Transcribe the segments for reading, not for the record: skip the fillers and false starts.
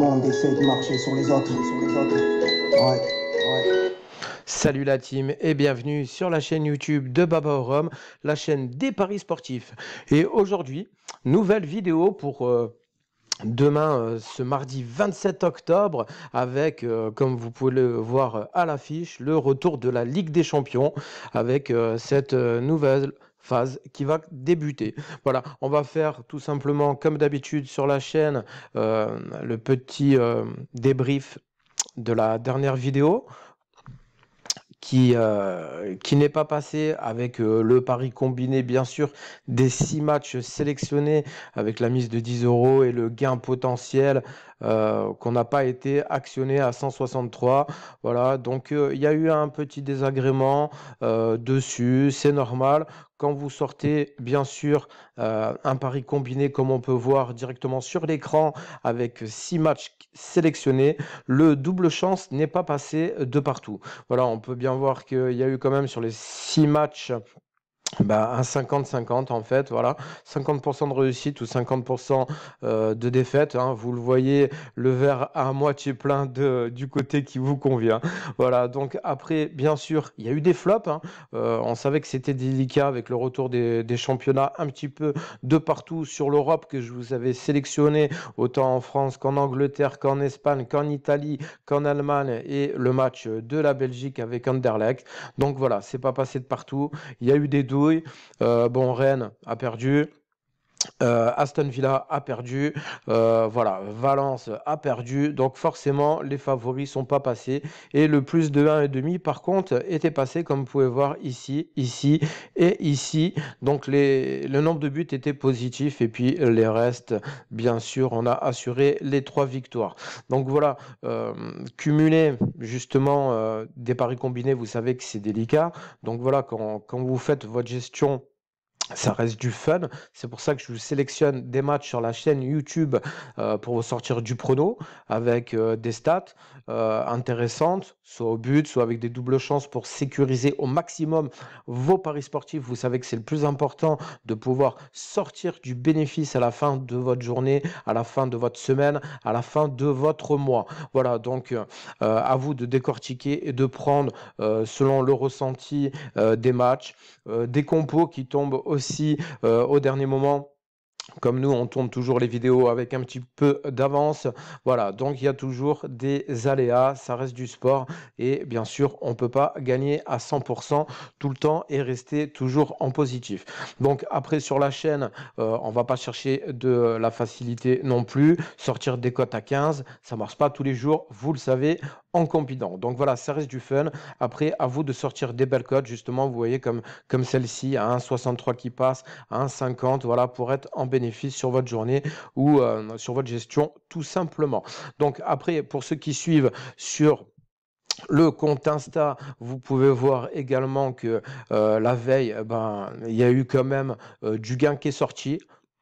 monde essaie de marcher sur les autres, Ouais, ouais. Salut la team et bienvenue sur la chaîne YouTube de Baba au Rhum, la chaîne des paris sportifs. Et aujourd'hui, nouvelle vidéo pour demain, ce mardi 27 octobre, avec, comme vous pouvez le voir à l'affiche, le retour de la Ligue des Champions, avec cette nouvelle phase qui va débuter. Voilà, on va faire tout simplement, comme d'habitude sur la chaîne, le petit débrief de la dernière vidéo qui n'est pas passé avec le pari combiné, bien sûr, des 6 matchs sélectionnés avec la mise de 10 euros et le gain potentiel qu'on n'a pas été actionné à 163. Voilà, donc il y a eu un petit désagrément dessus, c'est normal. Quand vous sortez, bien sûr, un pari combiné, comme on peut voir directement sur l'écran, avec 6 matchs sélectionnés, le double chance n'est pas passé de partout. Voilà, on peut bien voir qu'il y a eu quand même sur les 6 matchs un 50-50 en fait, voilà, 50% de réussite ou 50% de défaite, hein. Vous le voyez, le verre à moitié plein du côté qui vous convient. Voilà, donc après, bien sûr, il y a eu des flops, hein. On savait que c'était délicat avec le retour des championnats un petit peu de partout sur l'Europe que je vous avais sélectionné, autant en France qu'en Angleterre, qu'en Espagne, qu'en Italie, qu'en Allemagne et le match de la Belgique avec Anderlecht. Donc voilà, c'est pas passé de partout. Il y a eu des douilles. Bon, Rennes a perdu. Aston Villa a perdu, voilà, Valence a perdu, donc forcément les favoris sont pas passés et le plus de 1,5 par contre était passé comme vous pouvez voir ici, ici et ici, donc le nombre de buts était positif et puis les restes, bien sûr, on a assuré les 3 victoires. Donc voilà, cumuler justement des paris combinés, vous savez que c'est délicat, donc voilà, quand vous faites votre gestion, ça reste du fun. C'est pour ça que je vous sélectionne des matchs sur la chaîne YouTube pour vous sortir du prono avec des stats intéressantes, soit au but, soit avec des doubles chances pour sécuriser au maximum vos paris sportifs. Vous savez que c'est le plus important de pouvoir sortir du bénéfice à la fin de votre journée, à la fin de votre semaine, à la fin de votre mois. Voilà, donc à vous de décortiquer et de prendre selon le ressenti des matchs, des compos qui tombent aussi au dernier moment. Comme nous, on tourne toujours les vidéos avec un petit peu d'avance. Voilà, donc il y a toujours des aléas, ça reste du sport. Et bien sûr, on ne peut pas gagner à 100% tout le temps et rester toujours en positif. Donc après, sur la chaîne, on ne va pas chercher de la facilité non plus. Sortir des cotes à 15, ça ne marche pas tous les jours, vous le savez, en combinant. Donc voilà, ça reste du fun. Après, à vous de sortir des belles cotes, justement, vous voyez comme celle-ci, à 1,63 qui passe, à 1,50, voilà, pour être en bénéfice sur votre journée ou sur votre gestion, tout simplement. Donc après, pour ceux qui suivent sur le compte Insta, vous pouvez voir également que la veille, il y a eu quand même du gain qui est sorti.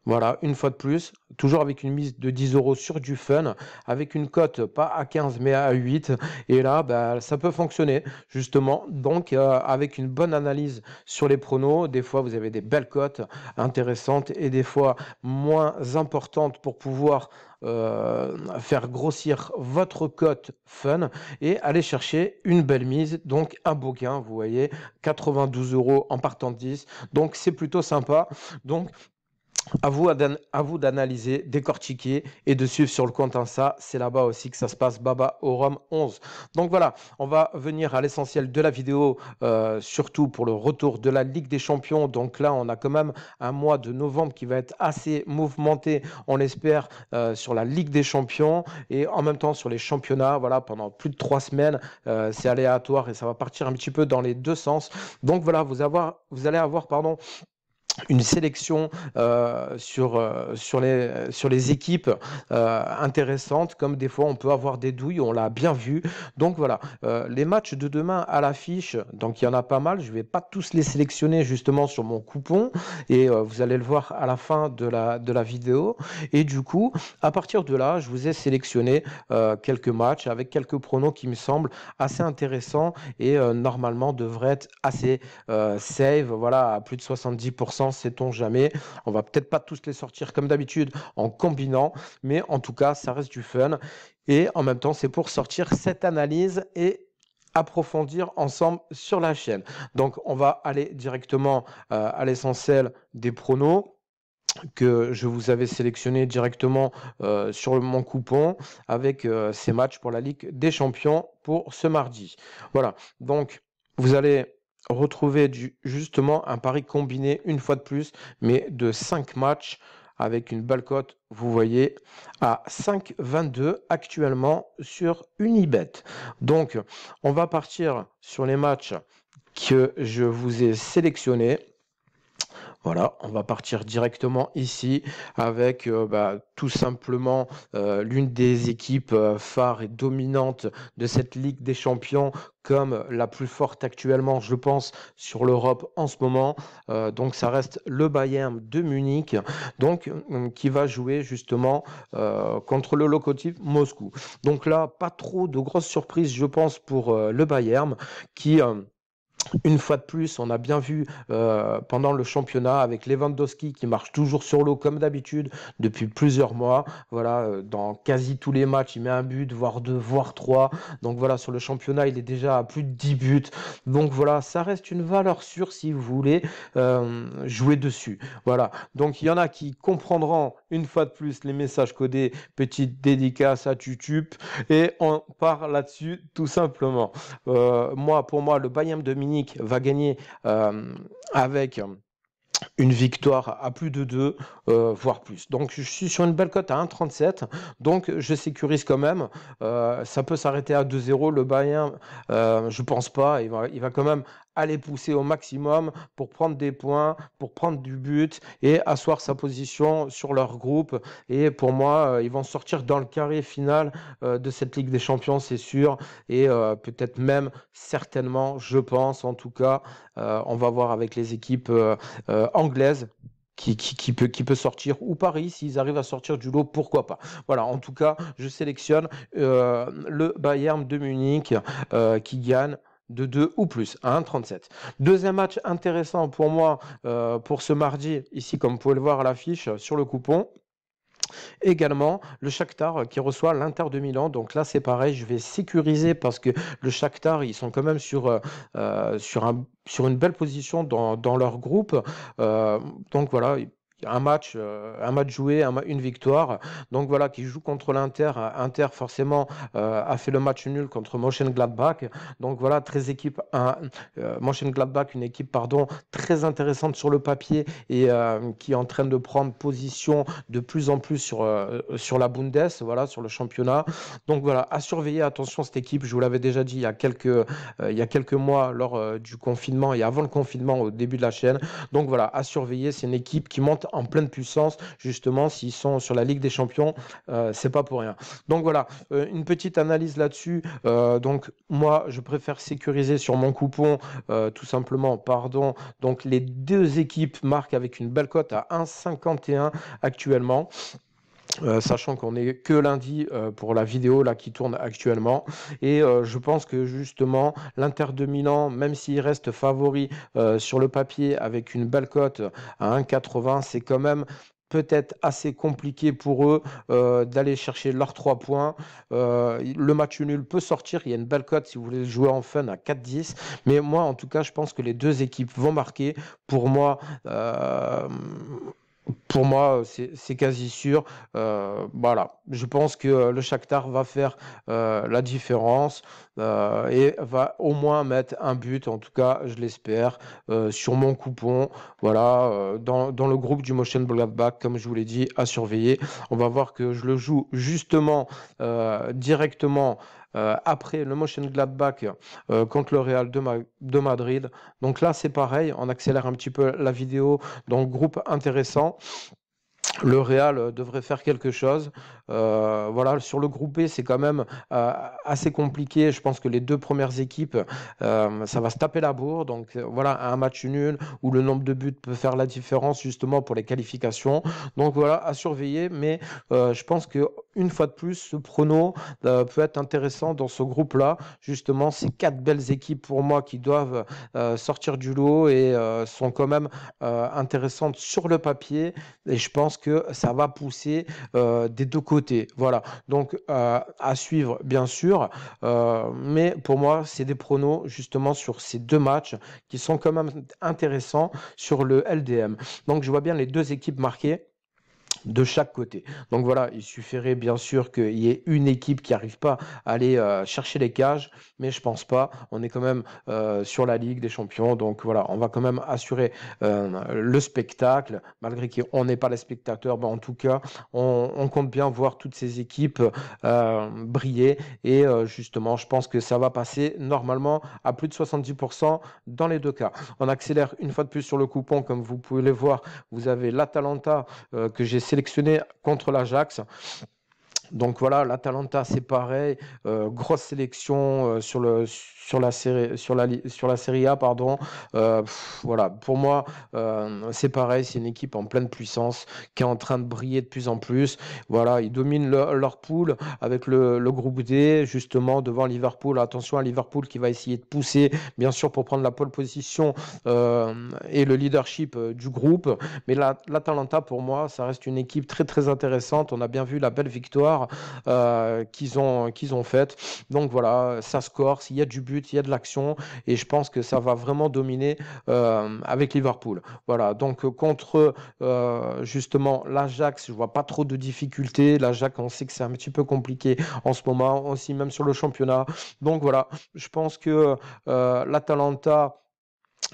Voilà, une fois de plus, toujours avec une mise de 10 euros sur du fun, avec une cote pas à 15 mais à 8. Et là, ça peut fonctionner, justement. Donc, avec une bonne analyse sur les pronos, des fois, vous avez des belles cotes intéressantes et des fois moins importantes pour pouvoir faire grossir votre cote fun et aller chercher une belle mise, donc un beau gain, vous voyez, 92 euros en partant de 10. Donc, c'est plutôt sympa. Donc, à vous d'analyser, décortiquer et de suivre sur le compte Insta. C'est là-bas aussi que ça se passe, Baba au Rhum 11. Donc voilà, on va venir à l'essentiel de la vidéo, surtout pour le retour de la Ligue des Champions. Donc là, on a quand même un mois de novembre qui va être assez mouvementé, on l'espère, sur la Ligue des Champions et en même temps sur les championnats. Voilà, pendant plus de 3 semaines, c'est aléatoire et ça va partir un petit peu dans les deux sens. Donc voilà, vous allez avoir, pardon, une sélection sur les équipes intéressantes, comme des fois on peut avoir des douilles, on l'a bien vu. Donc voilà, les matchs de demain à l'affiche, donc il y en a pas mal, je ne vais pas tous les sélectionner justement sur mon coupon, et vous allez le voir à la fin de la vidéo. Et du coup, à partir de là, je vous ai sélectionné quelques matchs avec quelques pronos qui me semblent assez intéressants et normalement devraient être assez safe, voilà, à plus de 70%. puissants, sait-on jamais. On va peut-être pas tous les sortir comme d'habitude en combinant, mais en tout cas, ça reste du fun. Et en même temps, c'est pour sortir cette analyse et approfondir ensemble sur la chaîne. Donc, on va aller directement à l'essentiel des pronos que je vous avais sélectionné directement sur mon coupon avec ces matchs pour la Ligue des Champions pour ce mardi. Voilà, donc vous allez retrouver justement un pari combiné une fois de plus, mais de 5 matchs avec une belle cote, vous voyez, à 5,22 actuellement sur Unibet. Donc, on va partir sur les matchs que je vous ai sélectionnés. Voilà, on va partir directement ici avec tout simplement l'une des équipes phares et dominantes de cette Ligue des Champions, comme la plus forte actuellement, je pense, sur l'Europe en ce moment. Donc ça reste le Bayern de Munich, donc qui va jouer justement contre le Lokomotiv Moscou. Donc là, pas trop de grosses surprises, je pense, pour le Bayern qui une fois de plus, on a bien vu pendant le championnat avec Lewandowski qui marche toujours sur l'eau comme d'habitude depuis plusieurs mois. Voilà, dans quasi tous les matchs, il met un but, voire deux, voire trois. Donc voilà, sur le championnat, il est déjà à plus de 10 buts. Donc voilà, ça reste une valeur sûre si vous voulez jouer dessus. Voilà, donc il y en a qui comprendront une fois de plus les messages codés, petite dédicace à YouTube, et on part là-dessus tout simplement. Pour moi, le Bayern de Munich va gagner avec une victoire à plus de 2, voire plus. Donc, je suis sur une belle cote à 1,37. Donc, je sécurise quand même. Ça peut s'arrêter à 2-0. Le Bayern, je pense pas. Il va quand même aller pousser au maximum pour prendre des points, pour prendre du but et asseoir sa position sur leur groupe. Et pour moi, ils vont sortir dans le carré final de cette Ligue des Champions, c'est sûr. Et peut-être même, certainement, je pense en tout cas, on va voir avec les équipes anglaise qui peut sortir, ou Paris, s'ils arrivent à sortir du lot, pourquoi pas. Voilà, en tout cas, je sélectionne le Bayern de Munich qui gagne de 2 ou plus, à 1,37. Deuxième match intéressant pour moi pour ce mardi, ici comme vous pouvez le voir à l'affiche sur le coupon. Également, le Shakhtar qui reçoit l'Inter de Milan. Donc là, c'est pareil, je vais sécuriser parce que le Shakhtar, ils sont quand même sur une belle position dans leur groupe. Donc voilà, un match joué, une victoire. Donc voilà, qui joue contre l'Inter. Inter, forcément, a fait le match nul contre Mönchengladbach. Donc voilà, Mönchengladbach, une équipe, pardon, très intéressante sur le papier et qui est en train de prendre position de plus en plus sur la Bundes, voilà, sur le championnat. Donc voilà, à surveiller, attention cette équipe, je vous l'avais déjà dit il y a quelques mois lors du confinement et avant le confinement au début de la chaîne. Donc voilà, à surveiller, c'est une équipe qui monte en pleine puissance, justement, s'ils sont sur la Ligue des Champions, c'est pas pour rien. Donc voilà, une petite analyse là-dessus. Donc moi, je préfère sécuriser sur mon coupon, tout simplement, pardon. Donc les deux équipes marquent avec une belle cote à 1,51 actuellement. Sachant qu'on n'est que lundi pour la vidéo là qui tourne actuellement, et je pense que justement l'Inter de Milan, même s'il reste favori sur le papier avec une belle cote à 1,80, c'est quand même peut-être assez compliqué pour eux d'aller chercher leurs 3 points. Le match nul peut sortir, il y a une belle cote si vous voulez jouer en fun à 4,10, mais moi en tout cas je pense que les deux équipes vont marquer. Pour moi, c'est quasi sûr. Voilà, je pense que le Shakhtar va faire la différence et va au moins mettre un but, en tout cas, je l'espère, sur mon coupon. Voilà, dans le groupe du Mönchengladbach, comme je vous l'ai dit, à surveiller. On va voir que je le joue justement directement après le Mönchengladbach contre le Real de Madrid. Donc là, c'est pareil, on accélère un petit peu la vidéo. Donc, groupe intéressant. Le Real devrait faire quelque chose. Voilà, sur le groupe B, c'est quand même assez compliqué. Je pense que les deux premières équipes, ça va se taper la bourre. Donc voilà, un match nul où le nombre de buts peut faire la différence justement pour les qualifications. Donc voilà, à surveiller. Mais je pense que une fois de plus, ce prono peut être intéressant dans ce groupe-là. Justement, ces 4 belles équipes pour moi qui doivent sortir du lot et sont quand même intéressantes sur le papier. Et je pense que ça va pousser des deux côtés. Voilà. Donc, à suivre, bien sûr. Mais pour moi, c'est des pronos justement sur ces 2 matchs qui sont quand même intéressants sur le LDM. Donc, je vois bien les 2 équipes marquées de chaque côté. Donc voilà, il suffirait bien sûr qu'il y ait une équipe qui n'arrive pas à aller chercher les cages, mais je pense pas. On est quand même sur la Ligue des Champions, donc voilà, on va quand même assurer le spectacle, malgré qu'on n'est pas les spectateurs. En tout cas, on compte bien voir toutes ces équipes briller et justement, je pense que ça va passer normalement à plus de 70% dans les 2 cas. On accélère une fois de plus sur le coupon, comme vous pouvez le voir, vous avez l'Atalanta que j'ai sélectionné contre l'Ajax. Donc voilà, l'Atalanta, c'est pareil, grosse sélection sur la Serie A, pardon. Voilà, pour moi, c'est pareil, c'est une équipe en pleine puissance qui est en train de briller de plus en plus. Voilà, ils dominent leur poule avec le groupe D, justement, devant Liverpool. Attention à Liverpool qui va essayer de pousser, bien sûr, pour prendre la pole position et le leadership du groupe. Mais l'Atalanta, pour moi, ça reste une équipe très, très intéressante. On a bien vu la belle victoire qu'ils ont faite. Donc voilà, ça score, il y a du but, il y a de l'action et je pense que ça va vraiment dominer avec Liverpool. Voilà, donc contre justement l'Ajax, je vois pas trop de difficultés. L'Ajax, on sait que c'est un petit peu compliqué en ce moment, aussi même sur le championnat. Donc voilà, je pense que l'Atalanta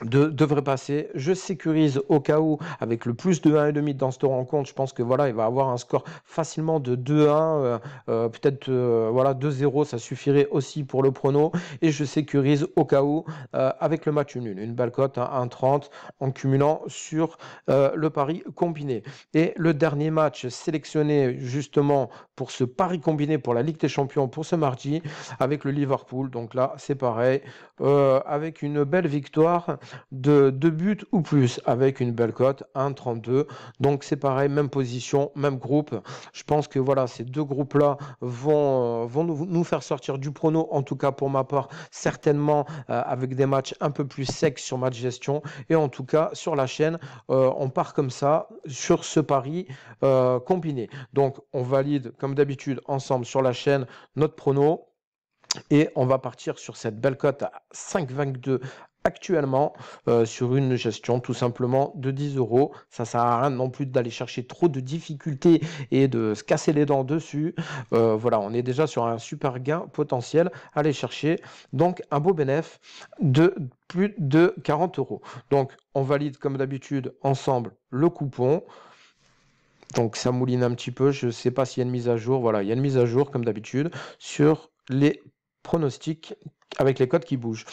devrait passer. Je sécurise au cas où avec le plus de 1,5 dans cette rencontre. Je pense que voilà, il va avoir un score facilement de 2-1, peut-être voilà 2-0, ça suffirait aussi pour le prono. Et je sécurise au cas où avec le match nul, une belle cote, 1,30 en cumulant sur le pari combiné. Et le dernier match sélectionné justement pour ce pari combiné pour la Ligue des Champions pour ce mardi avec le Liverpool. Donc là, c'est pareil, avec une belle victoire de 2 buts ou plus avec une belle cote 1,32. Donc c'est pareil, même position, même groupe. Je pense que voilà, ces 2 groupes-là vont nous faire sortir du prono, en tout cas pour ma part, certainement avec des matchs un peu plus secs sur match gestion. Et en tout cas, sur la chaîne, on part comme ça sur ce pari combiné. Donc on valide comme d'habitude ensemble sur la chaîne notre prono. Et on va partir sur cette belle cote à 5,22 actuellement sur une gestion tout simplement de 10 euros. Ça ne sert à rien non plus d'aller chercher trop de difficultés et de se casser les dents dessus. Voilà, on est déjà sur un super gain potentiel à aller chercher. Donc un beau bénéfice de plus de 40 euros. Donc on valide comme d'habitude ensemble le coupon. Donc ça mouline un petit peu. Je ne sais pas s'il y a une mise à jour. Voilà, il y a une mise à jour comme d'habitude sur les pronostics avec les codes qui bougent.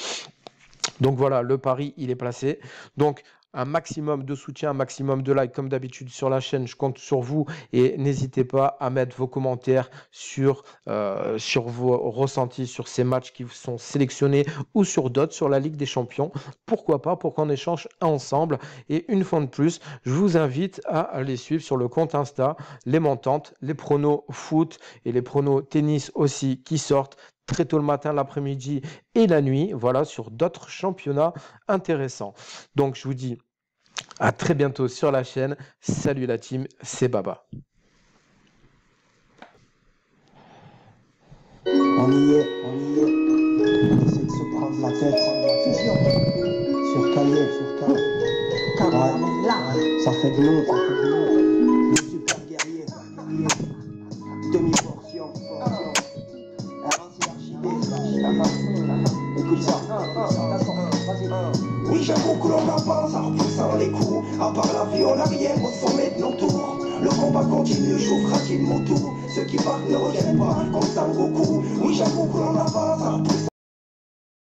Donc voilà, le pari, il est placé. Donc un maximum de soutien, un maximum de likes comme d'habitude sur la chaîne. Je compte sur vous et n'hésitez pas à mettre vos commentaires sur vos ressentis sur ces matchs qui sont sélectionnés ou sur d'autres, sur la Ligue des Champions. Pourquoi pas, pour qu'on échange ensemble. Et une fois de plus, je vous invite à les suivre sur le compte Insta, les montantes, les pronos foot et les pronos tennis aussi qui sortent très tôt le matin, l'après-midi et la nuit, voilà, sur d'autres championnats intéressants. Donc, je vous dis à très bientôt sur la chaîne. Salut la team, c'est Baba. On y est. On essaie de se prendre la tête. Sur Calier. Ouais. Ça fait de long. Le super guerrier. Demi-portion. Écoute ça. Oui, j'avoue que l'on avance en repoussant les coups. À part la vie, on n'a rien au sommet de nos tours. Le combat continue, chauffera-t-il mon tour. Ceux qui partent ne reviennent pas, comme Sangoku. Oui, j'avoue que l'on avance en repoussant